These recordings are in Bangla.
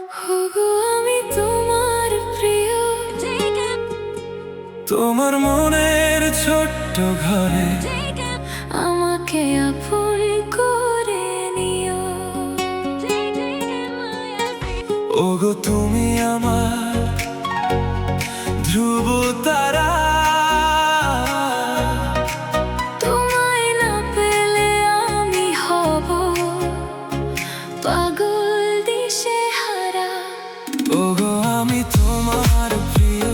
ওগো আমি তোমার প্রিয়, তোমার মনের ছোট্ট ঘরে আমাকে আপন করে নিও। ওগো তুমি আমার ধ্রুব তারা, তোমায় না পেলে আমি হব পাগল দিশেহারা। ওগো আমি তোমার প্রিয়।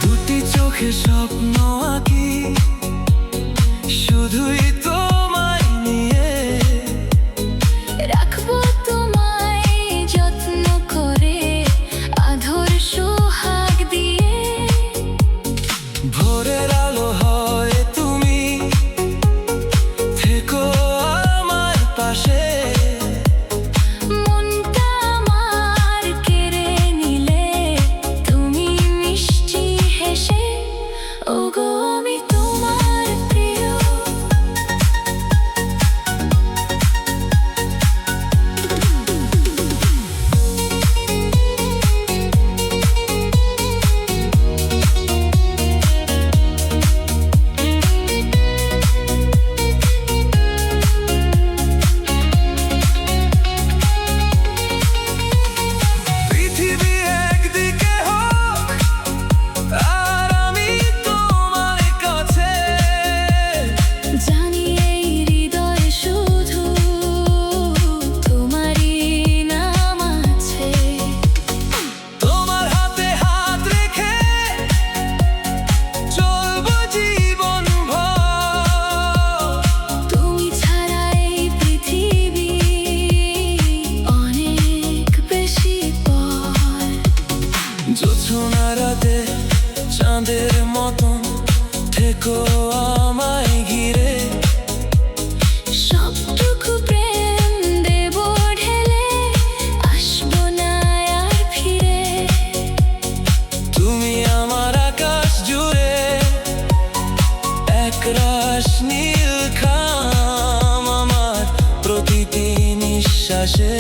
দুটি চোখে স্বপ্ন আঁকি শুধুই তোমায় নিয়ে, রাখবো তোমায় যত্ন করে আদর সোহাগ দিয়ে। ভোরের আলো হয় তুমি, থেকো আমার পাশে। মনটা আমার কেড়ে নিলে তুমি মিষ্টি হেসে। ওগো আমি তোমার প্রিয়। পৃথিবী একদিকে হোক আর আমি তোমার কাছে, জানি এই হৃদয়ে শুধু তোমারই নাম আছে। তোমার হাতে হাত রেখে চলবো জীবন ভর। তুমি ছাড়া এই পৃথিবী অনেক বেশি পর। জোছনা রাতে চাঁদের মতন থেকো আমায় ঘিরে। সবটুকু প্রেম দেব ঢেলে, আসবো না আর ফিরে। তুমি আমার আকাশ জুড়ে একরাশ নীল খাম, আমার প্রতিটি নিঃশ্বাসে।